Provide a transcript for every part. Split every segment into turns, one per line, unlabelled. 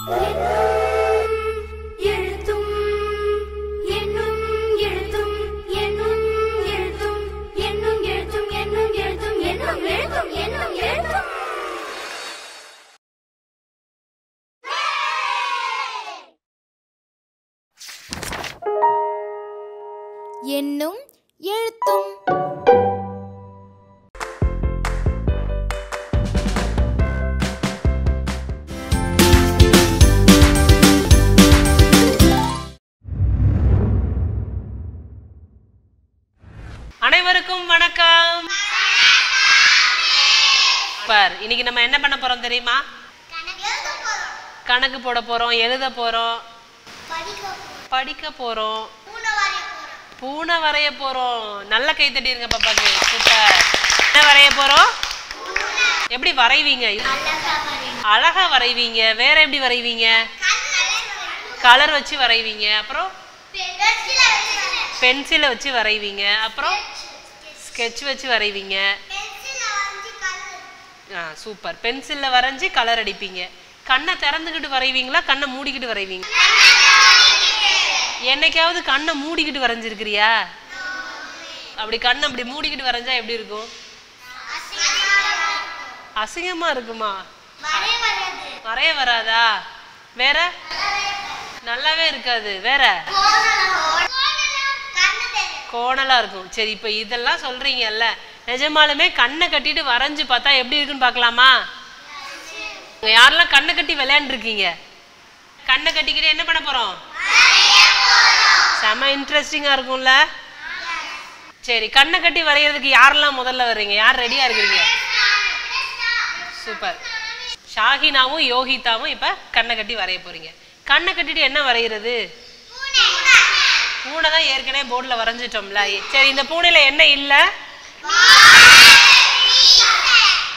எண்ணும் எழுத்தும்.
அனைவருக்கும் வணக்கம். இன்னைக்கு நம்ம என்ன பண்ண போறோம் தெரியுமா? கணக்கு போட போறோம், எழுத போறோம், படிக்க போறோம், பூனை வரைய போறோம். நல்ல கை தட்டிருங்க பாப்பாக்கு. சூப்பர். என்ன வரைய போறோம்? எப்படி வரைவீங்க? அழகா வரைவீங்க. வேற எப்படி வரைவீங்க? கலர் வச்சு வரைவீங்க. அப்புறம் பென்சிலை வச்சு வரைவீங்க. அப்புறம் ஸ்கெட்ச் வச்சு வரைவீங்க. சூப்பர். பென்சில்ல வரைஞ்சி கலர் அடிப்பீங்க. கண்ணை திறந்துக்கிட்டு வரைவீங்களா, கண்ணை மூடிக்கிட்டு வரைவீங்க? என்னைக்காவது கண்ணை மூடிக்கிட்டு வரைஞ்சிருக்கிறியா? அப்படி கண்ணை அப்படி மூடிக்கிட்டு வரைஞ்சா எப்படி இருக்கும்? அசிங்கமா இருக்குமா? வரைய வராதா? வேற நல்லாவே இருக்காது. வேற கோணலா இருக்கும். சரி, இப்ப இதெல்லாம் சொல்றீங்கல்ல, நிஜமாலுமே கண்ணை கட்டிட்டு வரைஞ்சு பார்த்தா எப்படி இருக்குன்னு பார்க்கலாமா? யாரெல்லாம் கண்ணை கட்டி விளையாண்டுருக்கீங்க? கண்ணை கட்டிக்கிட்டு என்ன பண்ண போறோம்? செம இன்ட்ரெஸ்டிங்கா இருக்கும்ல? சரி, கண்ணை கட்டி வரைகிறதுக்கு யாரெல்லாம் முதல்ல வர்றீங்க? யார் ரெடியா இருக்கிறீங்க? சூப்பர். ஷாஹினாவும் யோகிதாவும் இப்ப கண்ணை கட்டி வரைய போறீங்க. கண்ணை கட்டிட்டு என்ன வரைகிறது? பூனை தான் ஏற்கனவே போர்டில் வரைஞ்சிட்டோம்ல. சரி, இந்த பூனையில என்ன இல்லை?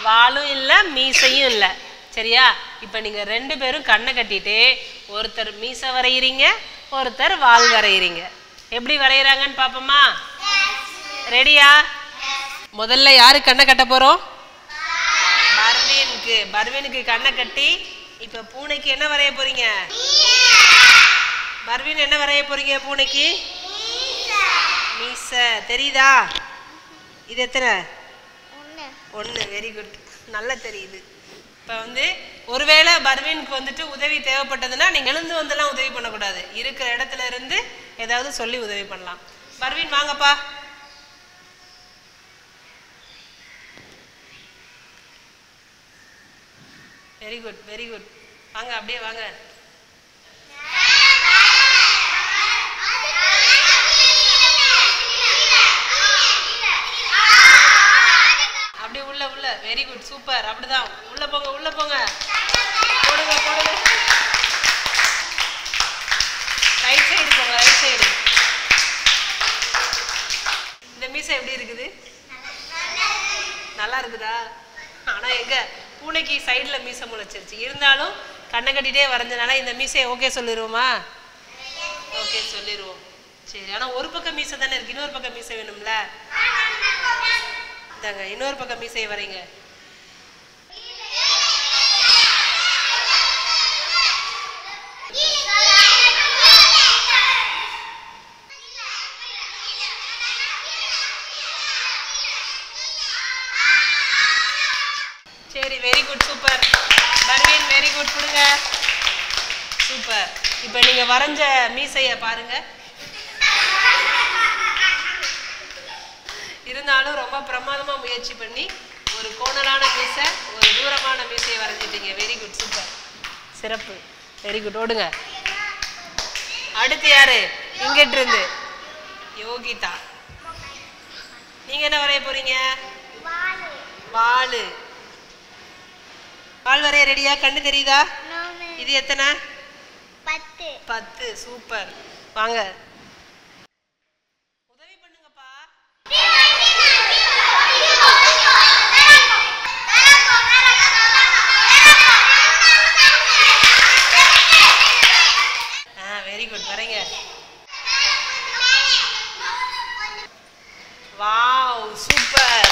வாலும் இல்லை, மீசையும் இல்லை. சரியா? இப்ப நீங்க ரெண்டு பேரும் கண்ணை கட்டிட்டு ஒருத்தர் மீசை வரைகிறீங்க, ஒருத்தர் வால் வரைகிறீங்க. எப்படி வரைகிறாங்கன்னு பாப்போமா? ரெடியா? முதல்ல யாரு கண்ணை கட்ட போறோம்? பர்வீனுக்கு. பர்வீனுக்கு கண்ணை கட்டி இப்ப பூனைக்கு என்ன வரைய போறீங்க? பர்வீன் என்ன வரைய போறீங்க? பூனைக்கு மீசை. தெரியுதா? இது எத்தனை? 1. Very good. நல்லா தெரியுது. இப்போ ஒருவேளை பர்வீனுக்கு உதவி தேவைப்பட்டதுன்னா நீங்கள் எழுந்து வந்துலாம் உதவி பண்ணக்கூடாது. இருக்கிற இடத்துல இருந்து ஏதாவது சொல்லி உதவி பண்ணலாம். பர்வீன் வாங்கப்பா. Very good, very good. வாங்க, அப்படியே வாங்க. அப்படியே உள்ள உள்ள. Very good, super. அப்படிதான். உள்ள போங்க, உள்ள போங்க. போடுங்க, போடுங்க. ரைட் சைடு போங்க, ரைட் சைடு. இந்த மீசை எப்படி இருக்குது? நல்லா இருக்குதா? ஆனா எங்க பூனைக்கு சைடுல மீசை முளைச்சிருச்சு. இருந்தாலும் கண்ணை கட்டிட்டே வரைஞ்சனால இந்த மீசையை ஓகே சொல்லிடுவோமா? ஓகே சொல்லிடுவோம். சரி, ஆனா ஒரு பக்கம் மீசை தானே இருக்கு, இன்னொரு பக்கம் மீசை வேணும்ல? இந்தாங்க, இன்னொரு பக்கம் மீசையை வரைங்க. சரி, very good, super. Parveen very good. கொடுங்க. சூப்பர். இப்போ நீங்க வரைஞ்ச மீசையை பாருங்க. இருந்தாலும் ரொம்ப பிரமாதமா முயற்சி பண்ணி ஒரு கோணலான மீசை, ஒரு தூரமான மீசையை வரைஞ்சிட்டீங்க. வெரி குட், சூப்பர், சிறப்பு. Very good. ஓடுங்க. அடுத்து யாரு? இங்கிட்டு இருந்து யோகிதா. நீங்க என்ன வரைய போறீங்க? வாலு. வால் வரைய ரெடியா? கண்ணு தெரியுதா? இது எத்தனை? 10. சூப்பர். வாங்க, உதவி பண்ணுங்கப்பா. Very good. வரைங்க. Wow, super.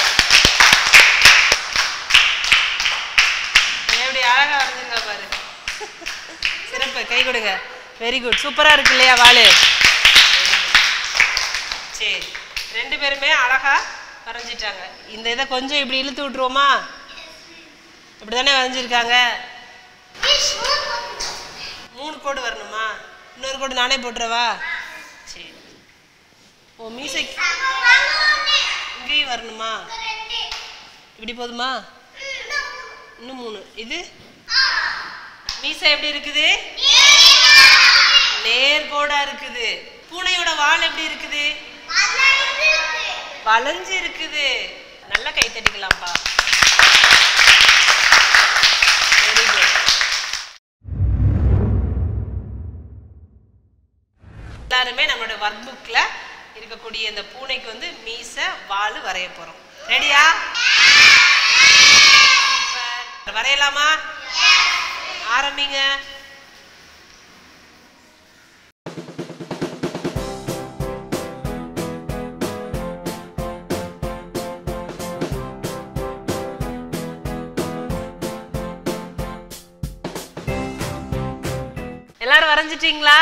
எப்படி அழகா வரைஞ்சுங்க பாரு. கொடுங்க. Very good. சூப்பரா இருக்கு இல்லையா வால்? சரி, ரெண்டு பேருமே அழகா வரைஞ்சிட்டாங்க. இந்த இதை கொஞ்சம் இப்படி இழுத்து விட்டுருவோமா? இப்படிதானே வரைஞ்சிருக்காங்க. 3 கோடு வரணுமா? இன்னொரு கோடு நானே போட்டுறவா? சரி. ஓ மீசைக்கு இங்கேயும் வரணுமா? இப்படி போதுமா? இன்னும் 3. இது மீசை எப்படி இருக்குது? நேர்கோடா இருக்குது. பூனையோட வால் எப்படி இருக்குது? வளைஞ்சு இருக்குது. நல்லா கை தட்டிக்கலாம்ப்பா. Very good. எல்லாருமே நம்மளோட ஒர்க் புக்ல இருக்கக்கூடிய இந்த பூனைக்கு வந்து மீசை வால் வரைய போறோம். ரெடியா? வரையலாமா? ஆரம்பிங்க. எல்லாரும் வரைஞ்சிட்டீங்களா?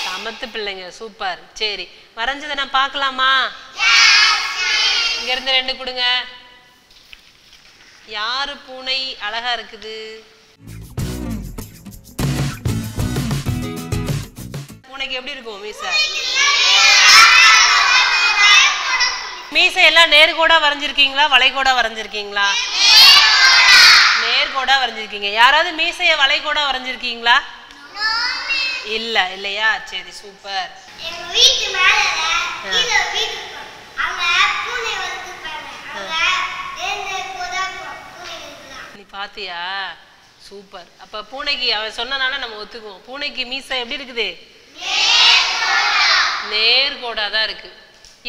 சமத்து பிள்ளைங்க, சூப்பர். சரி, வரைஞ்சதை நான் பார்க்கலாமா? இங்க இருந்து 2 கொடுங்க. யாரு பூனை அழகா இருக்குது? பூனைக்கு எப்படி இருக்கும் மீசை? மீசை எல்லாம் நேர்கோடா வரைஞ்சிருக்கீங்களா வளைகோடா வரைஞ்சிருக்கீங்களா? நேர்கோடா வரைஞ்சிருக்கீங்க. யாராவது மீசைய வளைகோடா வரைஞ்சிருக்கீங்களா? இல்ல இல்லையா? சரி, சூப்பர். நீ பாத்தியா? சூப்பர். அப்ப பூனைக்கு அவன் சொன்னனால நம்ம ஒத்துக்குவோம். பூனைக்கு மீசை எப்படி இருக்குது? நேர்கோடா தான் இருக்கு.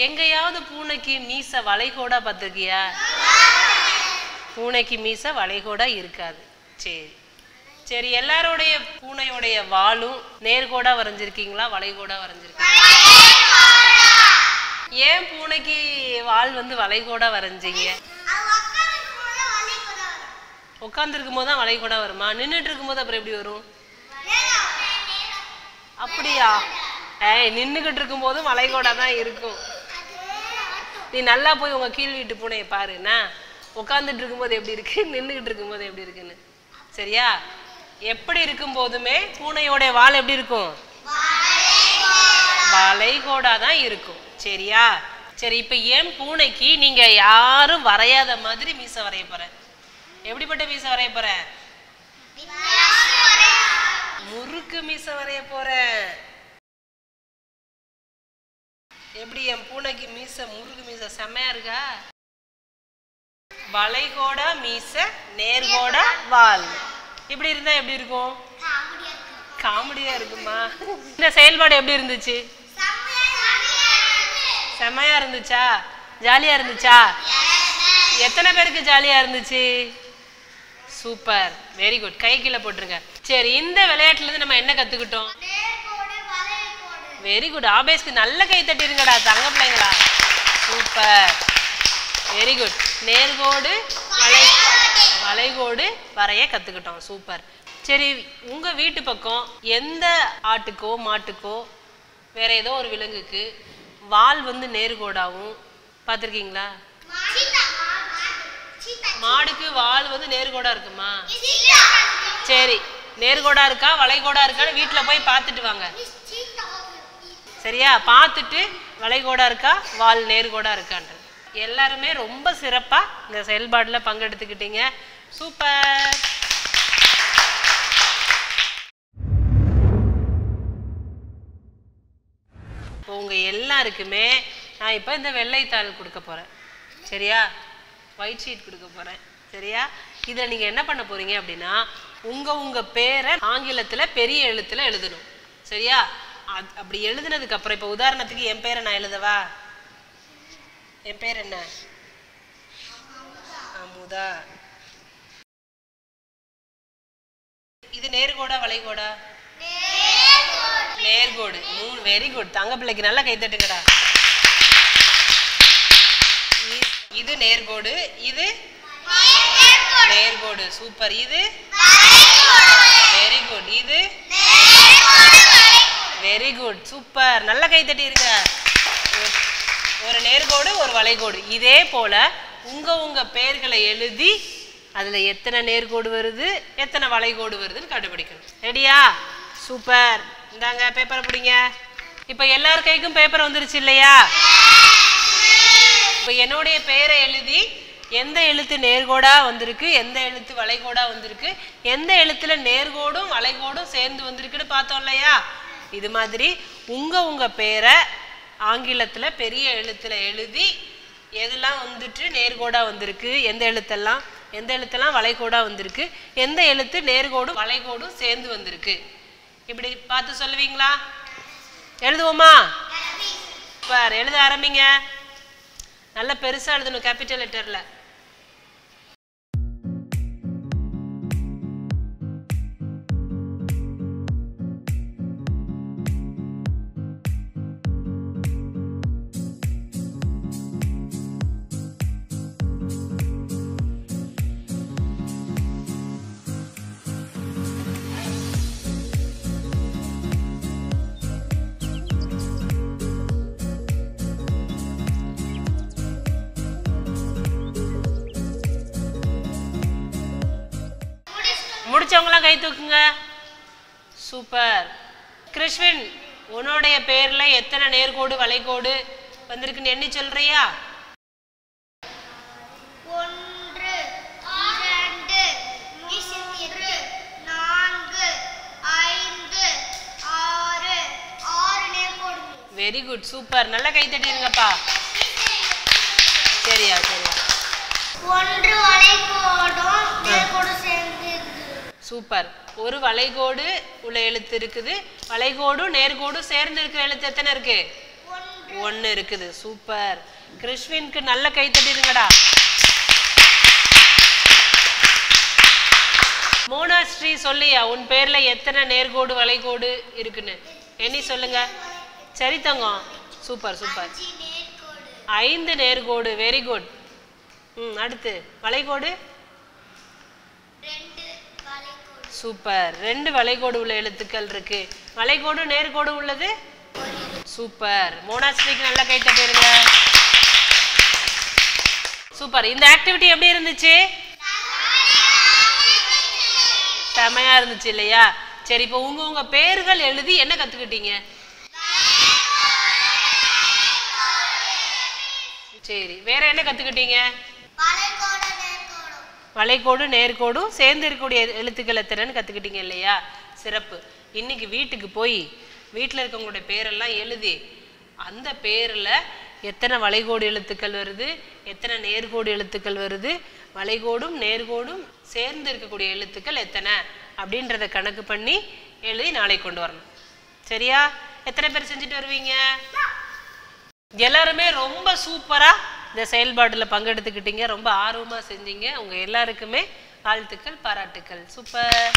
எங்கேயாவது பூனைக்கு மீசை வளைகோடா பார்த்திருக்கியா? பூனைக்கு மீசை வளைகோடா இருக்காது. சரி சரி, எல்லாரோடைய பூனையோடைய வாலும் நேர்கோடா வரைஞ்சிருக்கீங்களா வளைகோடா வரைஞ்சிருக்கீங்களா? ஏன் பூனைக்கு வால் வந்து வளைகோடா வரைஞ்சீங்க? உட்கார்ந்து இருக்கும் போது தான் வளைகோடா வருமா? நின்றுட்டு இருக்கும் போது அப்புறம் எப்படி வரும்? அப்படியா? நின்றுகிட்டு இருக்கும் போதும் வளைகோடா தான் இருக்கும். நீ நல்லா போய் உங்க கீழ் வீட்டு பூனையை பாருன்னா உட்காந்துட்டு இருக்கும்போது எப்படி இருக்கு, நின்றுகிட்டு இருக்கும்போது எப்படி இருக்குன்னு. சரியா? எப்படி இருக்கும் போதுமே பூனையோட வால் எப்படி இருக்கும்? வளைகோடா தான் இருக்கும். சரியா? சரி, இப்ப ஏன் பூனைக்கு நீங்க யாரும் வரையாத மாதிரி மீசை வரைய போற? எப்படிப்பட்ட மீசை வரைய போற? முறுக்கு மீசை வரைய போற. எப்படி என் பூனைக்கு மீசை முறுக்கு மீசை செம்மையா இருக்கா? வளைகோடா மீசை, நேர்கோடா வால். இப்படி இருந்தா எப்படி இருக்கும்? காமெடியா இருக்குமா? இந்த செயல்பாடு எப்படி இருந்துச்சு? செம்மையா இருந்துச்சா? ஜாலியா இருந்துச்சா? எத்தனை பேருக்கு ஜாலியா இருந்துச்சு? Super, very good. கை கீழே போட்டுருங்க. சரி, இந்த விளையாட்டுல இருந்து நம்ம என்ன கத்துக்கிட்டோம்? Very good. ஆபேஸ்க்கு நல்ல கை தட்டிருங்கடா தங்க பிள்ளைங்களா. Super, very good. நேர்கோடு வளைகோடு வரைய கத்துக்கிட்டோம். சூப்பர். சரி, உங்க வீட்டு பக்கம் எந்த ஆட்டுக்கோ மாட்டுக்கோ வேற ஏதோ ஒரு விலங்குக்கு வால் வந்து நேர்கோடாவும் பார்த்துருக்கீங்களா? மாடுக்கு வால் வந்து நேர்கோடா இருக்குமா? சரி, நேர்கோடா இருக்கா வளைகோடா இருக்கான்னு வீட்டுல போய் பார்த்துட்டு வாங்க. சரியா? பார்த்துட்டு வளைகோடா இருக்கா வால் நேர்கோடா இருக்கான்றது. எல்லாருமே ரொம்ப சிறப்பா இந்த செயல்பாடுல பங்கெடுத்துக்கிட்டீங்க. சூப்பர். உங்க எல்லாருக்குமே நான் இப்ப இந்த வெள்ளைத்தாள் கொடுக்க போறேன். சரியா? ஒயிட் ஷீட் கொடுக்க போறேன். சரியா? இதை நீங்க என்ன பண்ண போறீங்க அப்படின்னா உங்க பேரை ஆங்கிலத்துல பெரிய எழுத்துல எழுதணும். சரியா? அப்படி எழுதுனதுக்கு அப்புறம் இப்ப உதாரணத்துக்கு என் பேரை நான் எழுதவா? என் பேர் என்ன? அமுதா. இது நேர்கோடா வளைகோடா? நேர்கோடு. Very good. தங்க பிள்ளைக்கு நல்லா கை தட்டுங்கடா. இது நேர்கோடு, இது நேர்கோடு. சூப்பர். இது வெரி குட். இது வெரி குட், சூப்பர். நல்ல கை தட்டிருங்க. ஒரு நேர்கோடு ஒரு வளைகோடு. இதே போல உங்க பெயர்களை எழுதி அதுல எத்தனை நேர்கோடு வருது எத்தனை வளைகோடு வருதுன்னு கண்டுபிடிக்கணும். ரெடியா? சூப்பர். இந்தாங்க பேப்பரை பிடிங்க. இப்ப எல்லார் கைக்கும் பேப்பர் வந்துருச்சு இல்லையா? இப்ப என்னுடைய பெயரை எழுதி எந்த எழுத்து நேர்கோடா வந்திருக்கு, எந்த எழுத்து வளைகோடா வந்திருக்கு, எந்த எழுத்துல நேர்கோடும் வளைகோடும் சேர்ந்து வந்திருக்குன்னு பார்த்தோம் இல்லையா? இது மாதிரி உங்க பெயரை ஆங்கிலத்துல பெரிய எழுத்துல எழுதி எதெல்லாம் வந்துட்டு நேர்கோடா வந்திருக்கு, எந்த எழுத்தெல்லாம் வளைகோடா வந்திருக்கு, எந்த எழுத்து நேர்கோடும் வளைகோடும் சேர்ந்து வந்திருக்கு, இப்படி பார்த்து சொல்லுவீங்களா? எழுதுவோமா? பார், எழுத ஆரம்பிங்க. நல்ல பெருசா எழுதணும், கேபிட்டல் லெட்டர்ல. முடிச்சவங்களாம் கை தூக்குங்க. சூப்பர். கிருஷ்வின், உன்னுடைய பேர்ல எத்தனை நேர்கோடு வளைகோடு வந்திருக்குன்னு எண்ணி சொல்றியா?
1 2 3 4 5 6 நேர்கோடு.
Very good, super. நல்ல கை தட்டிருங்கப்பா. சரியா?
1 வளைகோடும் நேர்கோடும் சேர்ந்து.
சூப்பர். ஒரு வளைகோடு உள்ள எழுத்து இருக்குது, வளைகோடும் நேர்கோடும் சேர்ந்து இருக்கிற எழுத்து எத்தனை இருக்கு? 1 இருக்குது. சூப்பர். கிருஷ்வினுக்கு நல்ல கை தட்டிருங்கடா. மோனாஸ்ரீ, சொல்லியா உன் பேர்ல எத்தனை நேர்கோடு வளைகோடு இருக்குன்னு எண்ணி சொல்லுங்க. சரி தங்கம், சூப்பர் சூப்பர். 5 நேர்கோடு. Very good. அடுத்து வளைகோடு. சூப்பர். 2 வளைகோடு உள்ள எழுத்துக்கள் இருக்கு. வளைகோடு நேர்கோடு உள்ளது. சூப்பர். மோனாஸ்ரீக்கு நல்ல கை தட்டிருங்க. சூப்பர். இந்த ஆக்டிவிட்டி எப்படி இருந்துச்சு? செமையா இருந்துச்சு இல்லையா? சரி, இப்போ உங்க பேர்கள் எழுதி என்ன கத்துக்கிட்டீங்க? சரி, வேற என்ன கத்துக்கிட்டீங்க? வளைகோடு நேர்கோடும் சேர்ந்து இருக்கக்கூடிய எழுத்துக்கள் எத்தனைன்னு கத்துக்கிட்டீங்க இல்லையா? சிறப்பு. இன்னைக்கு வீட்டுக்கு போய் வீட்டில் இருக்கவங்களுடைய பேரெல்லாம் எழுதி அந்த பேரில் எத்தனை வளைகோடு எழுத்துக்கள் வருது, எத்தனை நேர்கோடு எழுத்துக்கள் வருது, வளைகோடும் நேர்கோடும் சேர்ந்து இருக்கக்கூடிய எழுத்துக்கள் எத்தனை அப்படின்றத கணக்கு பண்ணி எழுதி நாளை கொண்டு வரணும். சரியா? எத்தனை பேர் செஞ்சுட்டு வருவீங்க? எல்லாருமே ரொம்ப சூப்பரா இந்த செயல்பாடுல பங்கெடுத்துக்கிட்டீங்க. ரொம்ப ஆர்வமா செஞ்சீங்க. உங்க எல்லாருக்குமே வாழ்த்துக்கள், பாராட்டுக்கள். சூப்பர்.